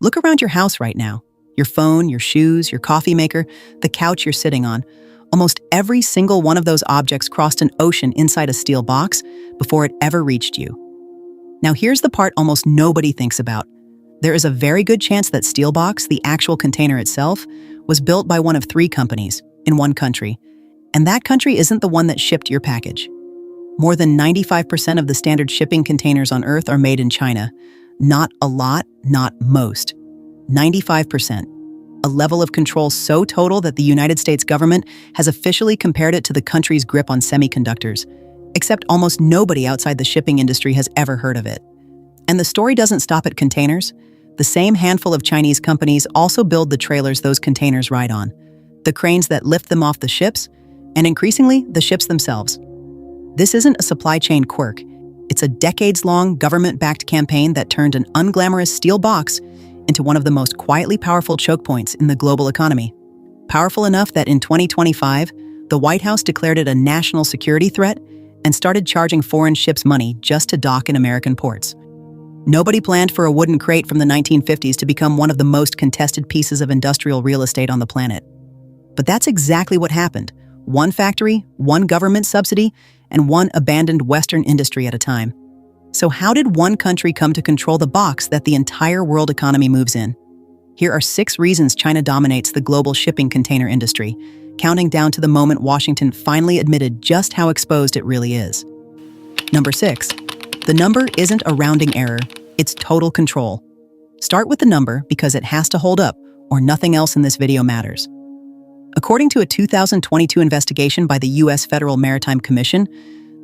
Look around your house right now. Your phone, your shoes, your coffee maker, the couch you're sitting on. Almost every single one of those objects crossed an ocean inside a steel box before it ever reached you. Now here's the part almost nobody thinks about. There is a very good chance that steel box, the actual container itself, was built by one of 3 companies in one country. And that country isn't the one that shipped your package. More than 95% of the standard shipping containers on Earth are made in China. Not a lot, not most. 95%. A level of control so total that the United States government has officially compared it to the country's grip on semiconductors, except almost nobody outside the shipping industry has ever heard of it. And the story doesn't stop at containers. The same handful of Chinese companies also build the trailers those containers ride on, the cranes that lift them off the ships, and increasingly, the ships themselves. This isn't a supply chain quirk. It's a decades-long government-backed campaign that turned an unglamorous steel box into one of the most quietly powerful choke points in the global economy. Powerful enough that in 2025, the White House declared it a national security threat and started charging foreign ships money just to dock in American ports. Nobody planned for a wooden crate from the 1950s to become one of the most contested pieces of industrial real estate on the planet. But that's exactly what happened. One factory, one government subsidy, and one abandoned Western industry at a time. So how did one country come to control the box that the entire world economy moves in? Here are 6 reasons China dominates the global shipping container industry, counting down to the moment Washington finally admitted just how exposed it really is. Number 6. The number isn't a rounding error, it's total control. Start with the number because it has to hold up, or nothing else in this video matters. According to a 2022 investigation by the U.S. Federal Maritime Commission,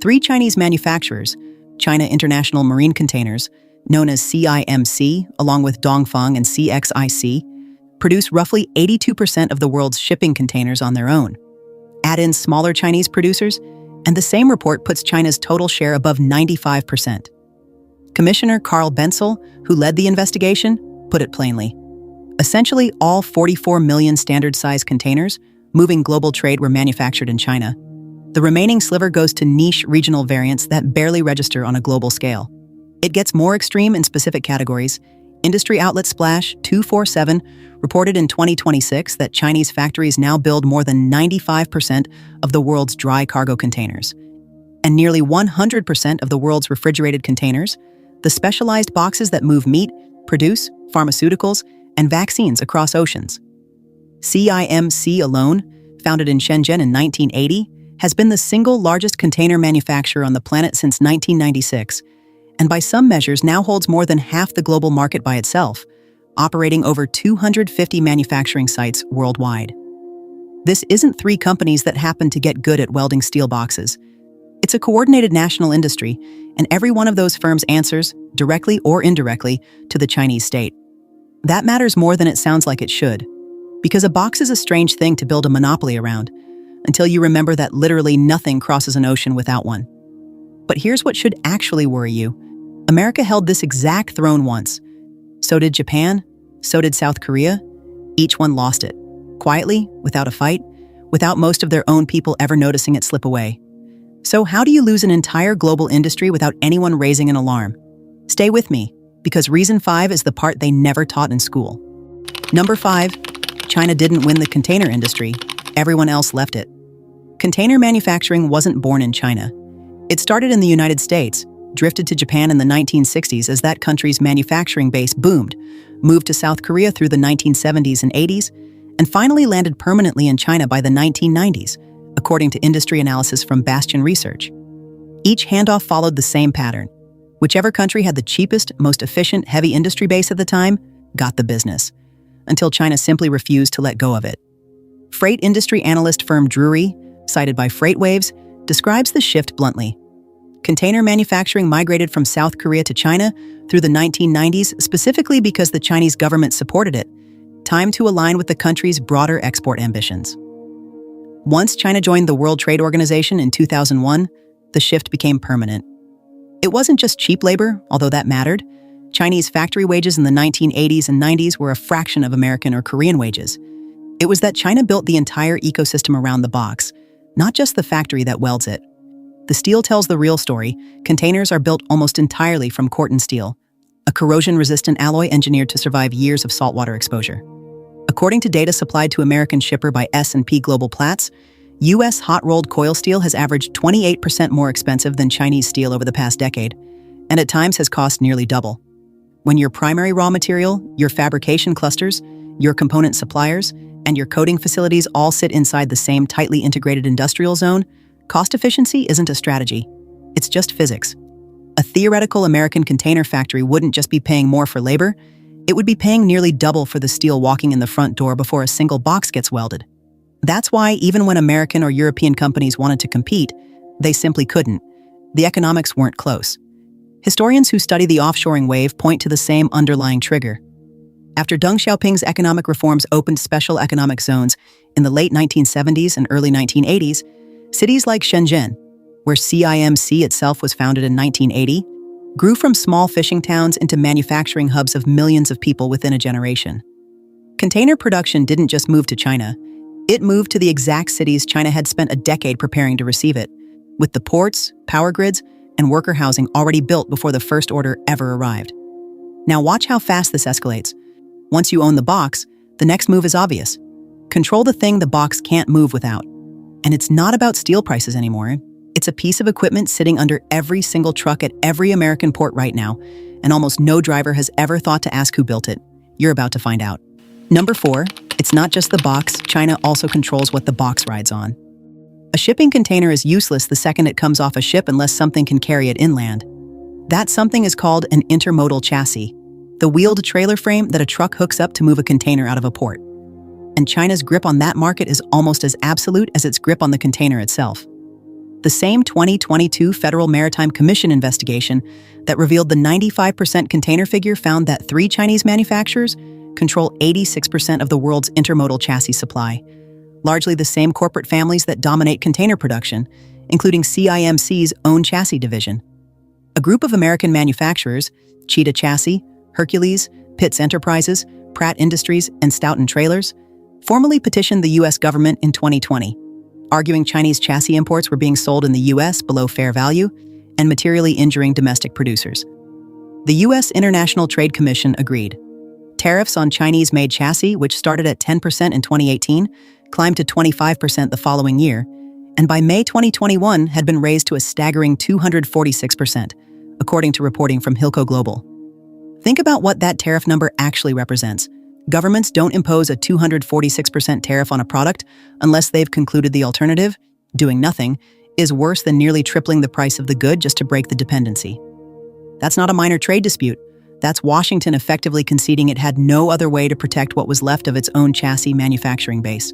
3 Chinese manufacturers, China International Marine Containers, known as CIMC, along with Dongfeng and CXIC, produce roughly 82% of the world's shipping containers on their own. Add in smaller Chinese producers, and the same report puts China's total share above 95%. Commissioner Carl Bentzel, who led the investigation, put it plainly. Essentially, all 44 million standard-size containers moving global trade were manufactured in China. The remaining sliver goes to niche regional variants that barely register on a global scale. It gets more extreme in specific categories. Industry outlet Splash 247 reported in 2026 that Chinese factories now build more than 95% of the world's dry cargo containers. And nearly 100% of the world's refrigerated containers, the specialized boxes that move meat, produce, pharmaceuticals, and vaccines across oceans. CIMC alone, founded in Shenzhen in 1980, has been the single largest container manufacturer on the planet since 1996, and by some measures now holds more than half the global market by itself, operating over 250 manufacturing sites worldwide. This isn't 3 companies that happen to get good at welding steel boxes. It's a coordinated national industry, and every one of those firms answers, directly or indirectly, to the Chinese state. That matters more than it sounds like it should, because a box is a strange thing to build a monopoly around, until you remember that literally nothing crosses an ocean without one. But here's what should actually worry you. America held this exact throne once. So did Japan, so did South Korea. Each one lost it, quietly, without a fight, without most of their own people ever noticing it slip away. So how do you lose an entire global industry without anyone raising an alarm? Stay with me, because reason 5 is the part they never taught in school. Number 5, China didn't win the container industry, everyone else left it. Container manufacturing wasn't born in China. It started in the United States, drifted to Japan in the 1960s as that country's manufacturing base boomed, moved to South Korea through the 1970s and 80s, and finally landed permanently in China by the 1990s, according to industry analysis from Bastion Research. Each handoff followed the same pattern. Whichever country had the cheapest, most efficient heavy industry base at the time got the business, until China simply refused to let go of it. Freight industry analyst firm Drury, cited by FreightWaves, describes the shift bluntly. Container manufacturing migrated from South Korea to China through the 1990s specifically because the Chinese government supported it, time to align with the country's broader export ambitions. Once China joined the World Trade Organization in 2001, the shift became permanent. It wasn't just cheap labor, although that mattered. Chinese factory wages in the 1980s and 90s were a fraction of American or Korean wages. It was that China built the entire ecosystem around the box, not just the factory that welds it. The steel tells the real story. Containers are built almost entirely from Corten steel. a corrosion-resistant alloy engineered to survive years of saltwater exposure. According to data supplied to American shipper by S&P Global Platts, U.S. hot-rolled coil steel has averaged 28% more expensive than Chinese steel over the past decade, and at times has cost nearly double. When your primary raw material, your fabrication clusters, your component suppliers, and your coating facilities all sit inside the same tightly integrated industrial zone, cost efficiency isn't a strategy. It's just physics. A theoretical American container factory wouldn't just be paying more for labor, it would be paying nearly double for the steel walking in the front door before a single box gets welded. That's why even when American or European companies wanted to compete, they simply couldn't. The economics weren't close. Historians who study the offshoring wave point to the same underlying trigger. After Deng Xiaoping's economic reforms opened special economic zones in the late 1970s and early 1980s, cities like Shenzhen, where CIMC itself was founded in 1980, grew from small fishing towns into manufacturing hubs of millions of people within a generation. Container production didn't just move to China, it moved to the exact cities China had spent a decade preparing to receive it, with the ports, power grids, and worker housing already built before the first order ever arrived. Now watch how fast this escalates. Once you own the box, the next move is obvious. Control the thing the box can't move without. And it's not about steel prices anymore. It's a piece of equipment sitting under every single truck at every American port right now, and almost no driver has ever thought to ask who built it. You're about to find out. Number 4, it's not just the box, China also controls what the box rides on. A shipping container is useless the second it comes off a ship unless something can carry it inland. That something is called an intermodal chassis, the wheeled trailer frame that a truck hooks up to move a container out of a port. And China's grip on that market is almost as absolute as its grip on the container itself. The same 2022 Federal Maritime Commission investigation that revealed the 95% container figure found that 3 Chinese manufacturers control 86% of the world's intermodal chassis supply, largely the same corporate families that dominate container production, including CIMC's own chassis division. A group of American manufacturers, Cheetah Chassis, Hercules, Pitts Enterprises, Pratt Industries, and Stoughton Trailers, formally petitioned the U.S. government in 2020, arguing Chinese chassis imports were being sold in the U.S. below fair value and materially injuring domestic producers. The U.S. International Trade Commission agreed. Tariffs on Chinese-made chassis, which started at 10% in 2018, climbed to 25% the following year, and by May 2021 had been raised to a staggering 246%, according to reporting from Hilco Global. Think about what that tariff number actually represents. Governments don't impose a 246% tariff on a product unless they've concluded the alternative, doing nothing, is worse than nearly tripling the price of the good just to break the dependency. That's not a minor trade dispute. That's Washington effectively conceding it had no other way to protect what was left of its own chassis manufacturing base.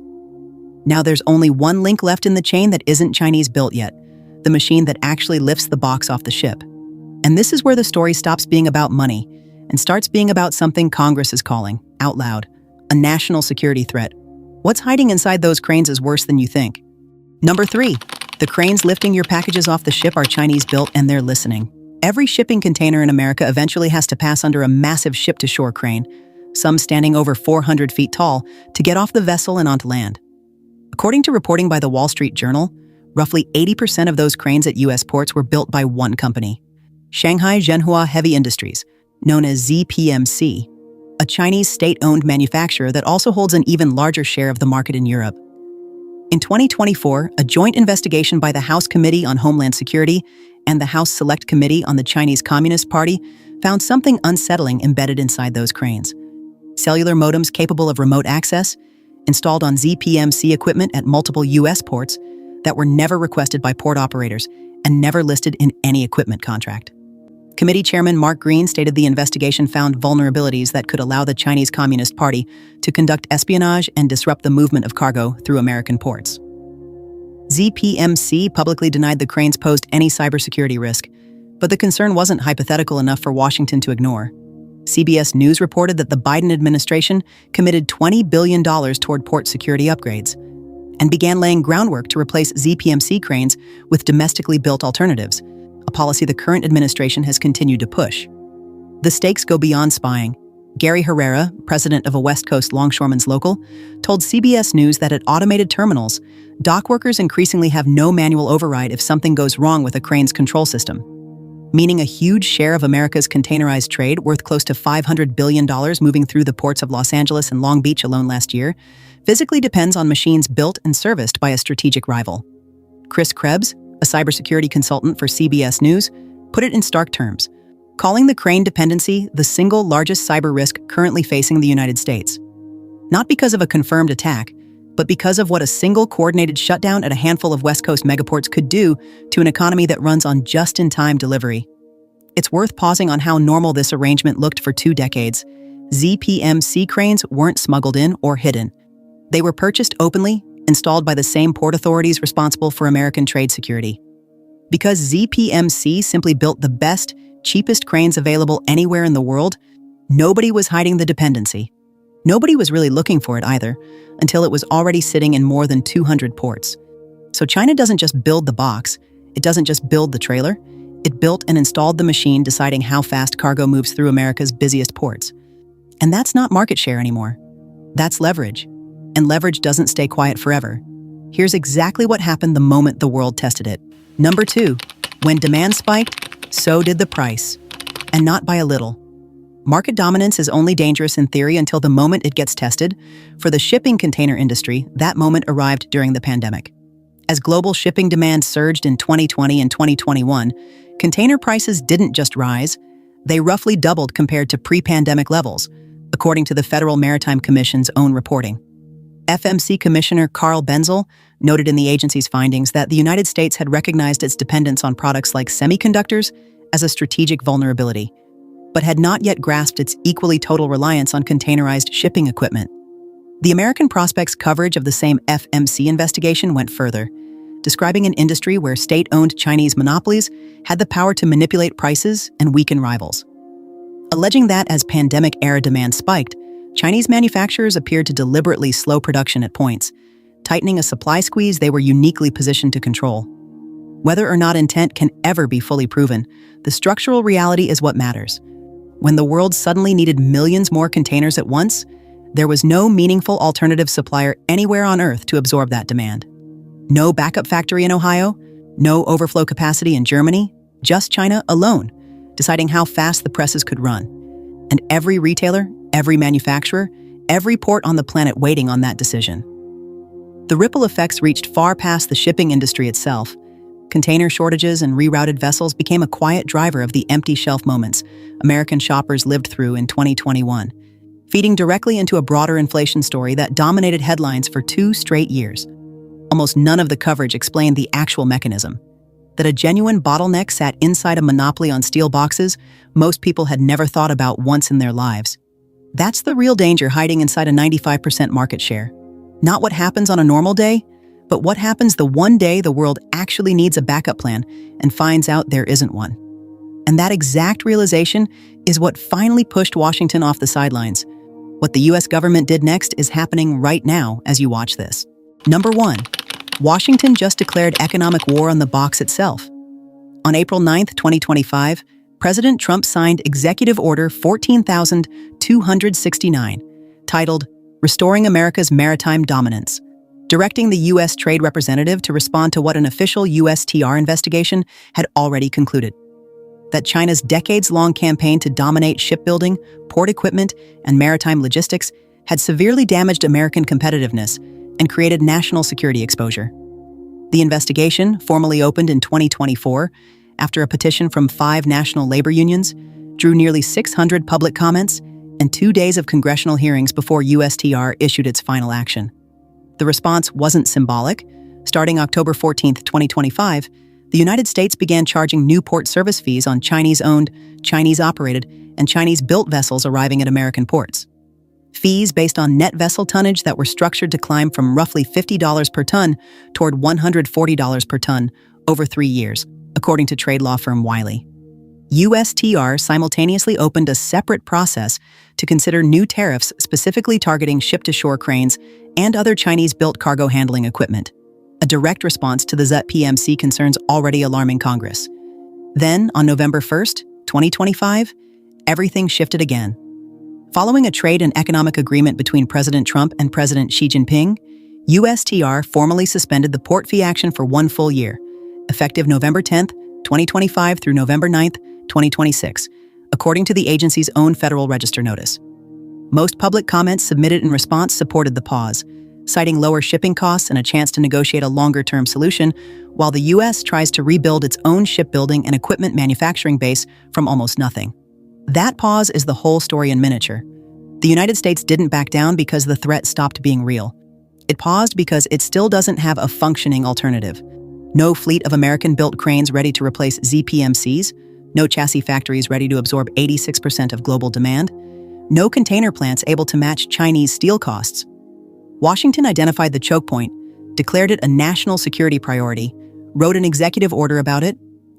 Now there's only one link left in the chain that isn't Chinese built yet, the machine that actually lifts the box off the ship. And this is where the story stops being about money and starts being about something Congress is calling, out loud, a national security threat. What's hiding inside those cranes is worse than you think. Number 3, the cranes lifting your packages off the ship are Chinese built and they're listening. Every shipping container in America eventually has to pass under a massive ship-to-shore crane, some standing over 400 feet tall, to get off the vessel and onto land. According to reporting by the Wall Street Journal, roughly 80% of those cranes at U.S. ports were built by one company, Shanghai Zhenhua Heavy Industries, known as ZPMC, a Chinese state-owned manufacturer that also holds an even larger share of the market in Europe. In 2024, a joint investigation by the House Committee on Homeland Security and the House Select Committee on the Chinese Communist Party found something unsettling embedded inside those cranes. Cellular modems capable of remote access, installed on ZPMC equipment at multiple U.S. ports that were never requested by port operators and never listed in any equipment contract. Committee Chairman Mark Green stated the investigation found vulnerabilities that could allow the Chinese Communist Party to conduct espionage and disrupt the movement of cargo through American ports. ZPMC publicly denied the cranes posed any cybersecurity risk, but the concern wasn't hypothetical enough for Washington to ignore. CBS News reported that the Biden administration committed $20 billion toward port security upgrades and began laying groundwork to replace ZPMC cranes with domestically built alternatives, a policy the current administration has continued to push. The stakes go beyond spying. Gary Herrera, president of a West Coast longshoremen's local, told CBS News that at automated terminals, dock workers increasingly have no manual override if something goes wrong with a crane's control system. meaning a huge share of America's containerized trade, worth close to $500 billion moving through the ports of Los Angeles and Long Beach alone last year, physically depends on machines built and serviced by a strategic rival. Chris Krebs, a cybersecurity consultant for CBS News, put it in stark terms, calling the crane dependency the single largest cyber risk currently facing the United States. Not because of a confirmed attack, but because of what a single coordinated shutdown at a handful of West Coast megaports could do to an economy that runs on just-in-time delivery. It's worth pausing on how normal this arrangement looked for 2 decades. ZPMC cranes weren't smuggled in or hidden. They were purchased openly, installed by the same port authorities responsible for American trade security. Because ZPMC simply built the best, cheapest cranes available anywhere in the world, nobody was hiding the dependency. Nobody was really looking for it either, until it was already sitting in more than 200 ports. So China doesn't just build the box, it doesn't just build the trailer, it built and installed the machine deciding how fast cargo moves through America's busiest ports. And that's not market share anymore. That's leverage. And leverage doesn't stay quiet forever. Here's exactly what happened the moment the world tested it. Number 2, when demand spiked, so did the price. And not by a little. Market dominance is only dangerous in theory until the moment it gets tested. For the shipping container industry, that moment arrived during the pandemic. As global shipping demand surged in 2020 and 2021, container prices didn't just rise, they roughly doubled compared to pre-pandemic levels, according to the Federal Maritime Commission's own reporting. FMC Commissioner Carl Benzel noted in the agency's findings that the United States had recognized its dependence on products like semiconductors as a strategic vulnerability, but had not yet grasped its equally total reliance on containerized shipping equipment. The American Prospects coverage of the same FMC investigation went further, describing an industry where state-owned Chinese monopolies had the power to manipulate prices and weaken rivals. Alleging that as pandemic-era demand spiked, Chinese manufacturers appeared to deliberately slow production at points, tightening a supply squeeze they were uniquely positioned to control. Whether or not intent can ever be fully proven, the structural reality is what matters. When the world suddenly needed millions more containers at once, there was no meaningful alternative supplier anywhere on Earth to absorb that demand. No backup factory in Ohio, no overflow capacity in Germany, just China alone, deciding how fast the presses could run. And every retailer, every manufacturer, every port on the planet waiting on that decision. The ripple effects reached far past the shipping industry itself. Container shortages and rerouted vessels became a quiet driver of the empty shelf moments American shoppers lived through in 2021, feeding directly into a broader inflation story that dominated headlines for 2 straight years. Almost none of the coverage explained the actual mechanism. That a genuine bottleneck sat inside a monopoly on steel boxes most people had never thought about once in their lives. That's the real danger hiding inside a 95% market share. Not what happens on a normal day, but what happens the one day the world actually needs a backup plan and finds out there isn't one. And that exact realization is what finally pushed Washington off the sidelines. What the US government did next is happening right now as you watch this. Number 1, Washington just declared economic war on the box itself. On April 9, 2025, President Trump signed Executive Order 14,269, titled Restoring America's Maritime Dominance, directing the U.S. Trade Representative to respond to what an official USTR investigation had already concluded. That China's decades-long campaign to dominate shipbuilding, port equipment, and maritime logistics had severely damaged American competitiveness and created national security exposure. The investigation, formally opened in 2024, after a petition from 5 national labor unions, drew nearly 600 public comments and 2 days of congressional hearings before USTR issued its final action. The response wasn't symbolic. Starting October 14, 2025, the United States began charging new port service fees on Chinese-owned, Chinese-operated, and Chinese-built vessels arriving at American ports. Fees based on net vessel tonnage that were structured to climb from roughly $50 per ton toward $140 per ton over 3 years, according to trade law firm Wiley. USTR simultaneously opened a separate process to consider new tariffs specifically targeting ship-to-shore cranes and other Chinese-built cargo handling equipment, a direct response to the ZPMC concerns already alarming Congress. Then, on November 1, 2025, everything shifted again. Following a trade and economic agreement between President Trump and President Xi Jinping, USTR formally suspended the port fee action for 1 full year, effective November 10, 2025 through November 9th, 2026, according to the agency's own Federal Register notice. Most public comments submitted in response supported the pause, citing lower shipping costs and a chance to negotiate a longer-term solution, while the U.S. tries to rebuild its own shipbuilding and equipment manufacturing base from almost nothing. That pause is the whole story in miniature. The United States didn't back down because the threat stopped being real. It paused because it still doesn't have a functioning alternative. No fleet of American-built cranes ready to replace ZPMCs, no chassis factories ready to absorb 86% of global demand, no container plants able to match Chinese steel costs. Washington identified the choke point, declared it a national security priority, wrote an executive order about it,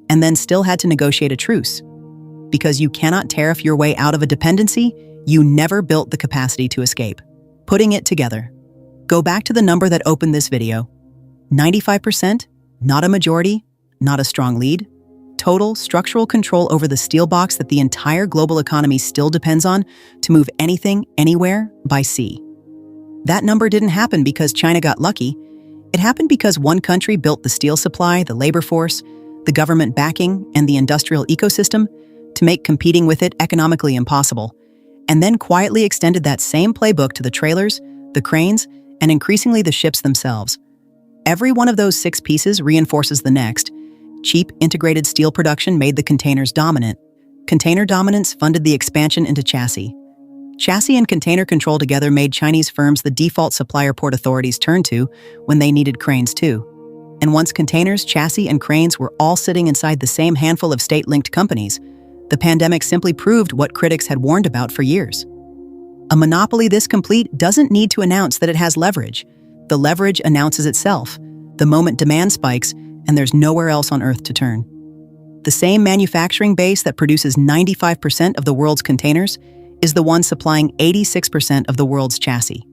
and then still had to negotiate a truce. Because you cannot tariff your way out of a dependency, you never built the capacity to escape. Putting it together. Go back to the number that opened this video. 95%, not a majority, not a strong lead. Total structural control over the steel box that the entire global economy still depends on to move anything, anywhere, by sea. That number didn't happen because China got lucky. It happened because one country built the steel supply, the labor force, the government backing, and the industrial ecosystem to make competing with it economically impossible, and then quietly extended that same playbook to the trailers, the cranes, and increasingly the ships themselves. Every one of those 6 pieces reinforces the next. Cheap, integrated steel production made the containers dominant. Container dominance funded the expansion into chassis. Chassis and container control together made Chinese firms the default supplier port authorities turned to when they needed cranes too. And once containers, chassis, and cranes were all sitting inside the same handful of state-linked companies, the pandemic simply proved what critics had warned about for years. A monopoly this complete doesn't need to announce that it has leverage. The leverage announces itself, the moment demand spikes and there's nowhere else on Earth to turn. The same manufacturing base that produces 95% of the world's containers is the one supplying 86% of the world's chassis.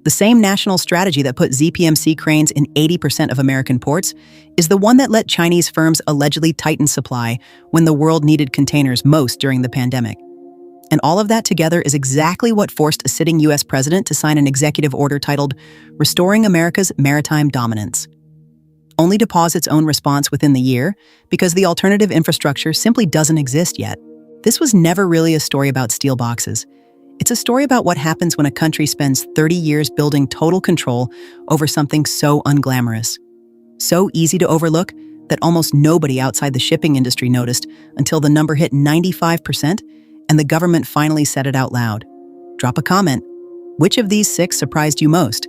The same national strategy that put ZPMC cranes in 80% of American ports is the one that let Chinese firms allegedly tighten supply when the world needed containers most during the pandemic. And all of that together is exactly what forced a sitting U.S. president to sign an executive order titled Restoring America's Maritime Dominance, only to pause its own response within the year because the alternative infrastructure simply doesn't exist yet. This was never really a story about steel boxes. It's a story about what happens when a country spends 30 years building total control over something so unglamorous, so easy to overlook that almost nobody outside the shipping industry noticed until the number hit 95% and the government finally said it out loud. Drop a comment. Which of these 6 surprised you most?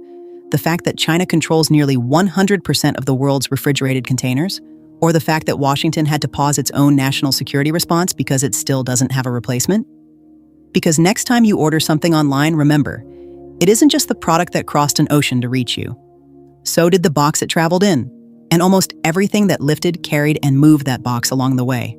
The fact that China controls nearly 100% of the world's refrigerated containers? Or the fact that Washington had to pause its own national security response because it still doesn't have a replacement? Because next time you order something online, remember, it isn't just the product that crossed an ocean to reach you. So did the box it traveled in, and almost everything that lifted, carried, and moved that box along the way.